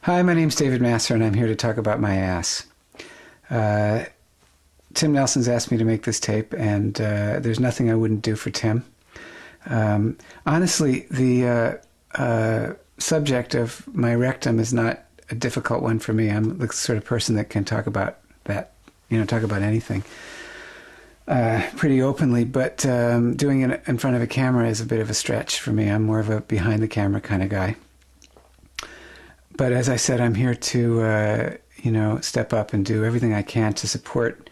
Hi, my name's David Masser, and I'm here to talk about my ass. Tim Nelson's asked me to make this tape, and there's nothing I wouldn't do for Tim. Honestly, the subject of my rectum is not a difficult one for me. I'm the sort of person that can talk about that, talk about anything pretty openly, but doing it in front of a camera is a bit of a stretch for me. I'm more of a behind-the-camera kind of guy. But as I said, I'm here to, step up and do everything I can to support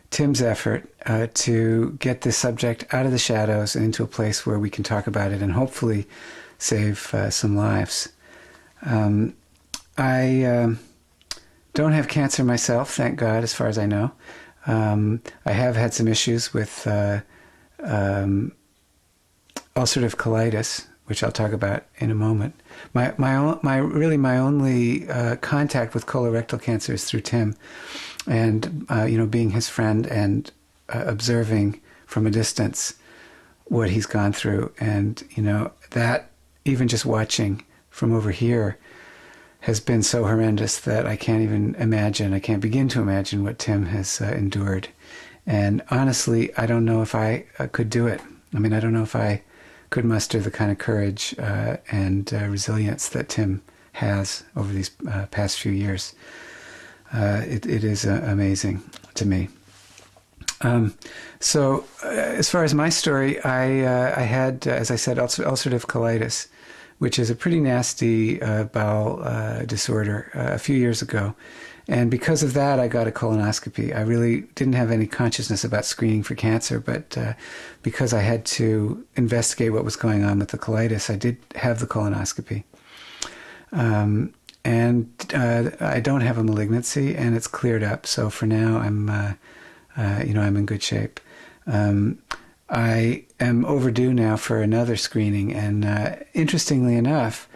Tim's effort to get this subject out of the shadows and into a place where we can talk about it and hopefully save some lives. I don't have cancer myself, thank God, as far as I know. I have had some issues with ulcerative colitis, which I'll talk about in a moment. My only contact with colorectal cancer is through Tim, and being his friend and observing from a distance what he's gone through, and that even just watching from over here has been so horrendous that I can't even imagine. I can't begin to imagine what Tim has endured, and honestly, I don't know if I could do it. I mean, I don't know if I could muster the kind of courage and resilience that Tim has over these past few years. It is amazing to me. So as far as my story, I had, as I said, ulcerative colitis, which is a pretty nasty bowel disorder a few years ago. And because of that, I got a colonoscopy. I really didn't have any consciousness about screening for cancer, but because I had to investigate what was going on with the colitis, I did have the colonoscopy. And I don't have a malignancy, and it's cleared up. So for now, I'm in good shape. I am overdue now for another screening, and interestingly enough,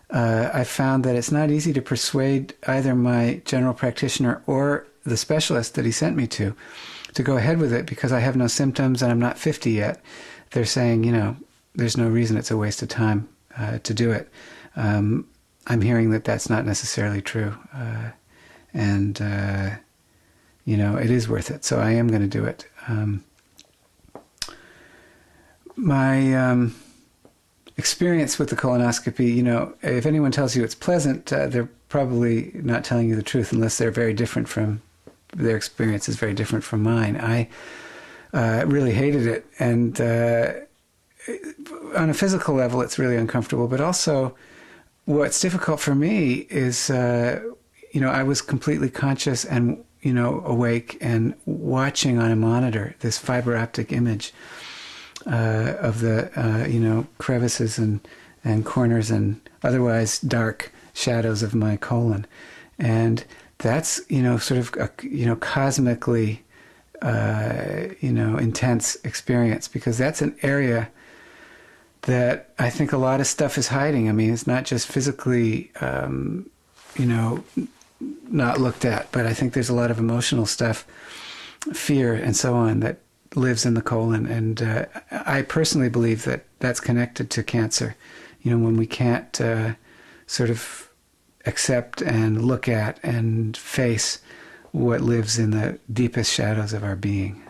I found that it's not easy to persuade either my general practitioner or the specialist that he sent me to go ahead with it, because I have no symptoms and I'm not 50 yet. They're saying, there's no reason, it's a waste of time to do it. I'm hearing that that's not necessarily true. And it is worth it. So I am going to do it. My experience with the colonoscopy, if anyone tells you it's pleasant, they're probably not telling you the truth, unless their experience is very different from mine. I really hated it, and on a physical level, it's really uncomfortable. But also, what's difficult for me is, I was completely conscious and awake and watching on a monitor this fiber optic image of the crevices and corners and otherwise dark shadows of my colon, and that's sort of a cosmically intense experience, because that's an area that I think a lot of stuff is hiding. I mean, it's not just physically not looked at, but I think there's a lot of emotional stuff, fear and so on, that lives in the colon, and I personally believe that that's connected to cancer. When we can't sort of accept and look at and face what lives in the deepest shadows of our being.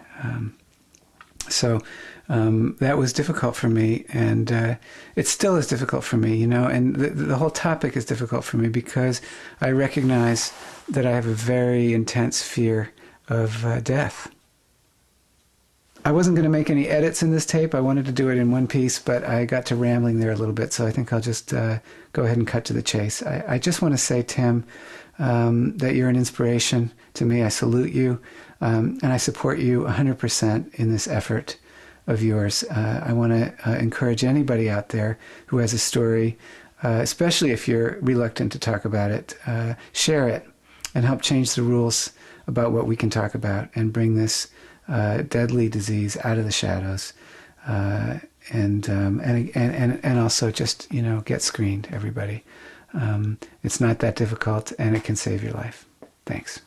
So that was difficult for me, and it still is difficult for me, and the whole topic is difficult for me because I recognize that I have a very intense fear of death. I wasn't going to make any edits in this tape. I wanted to do it in one piece, but I got to rambling there a little bit, so I think I'll just go ahead and cut to the chase. I just want to say, Tim, that you're an inspiration to me. I salute you, and I support you 100% in this effort of yours. I want to encourage anybody out there who has a story, especially if you're reluctant to talk about it, share it and help change the rules about what we can talk about and bring this deadly disease out of the shadows, and also just get screened, everybody. It's not that difficult, and it can save your life. Thanks.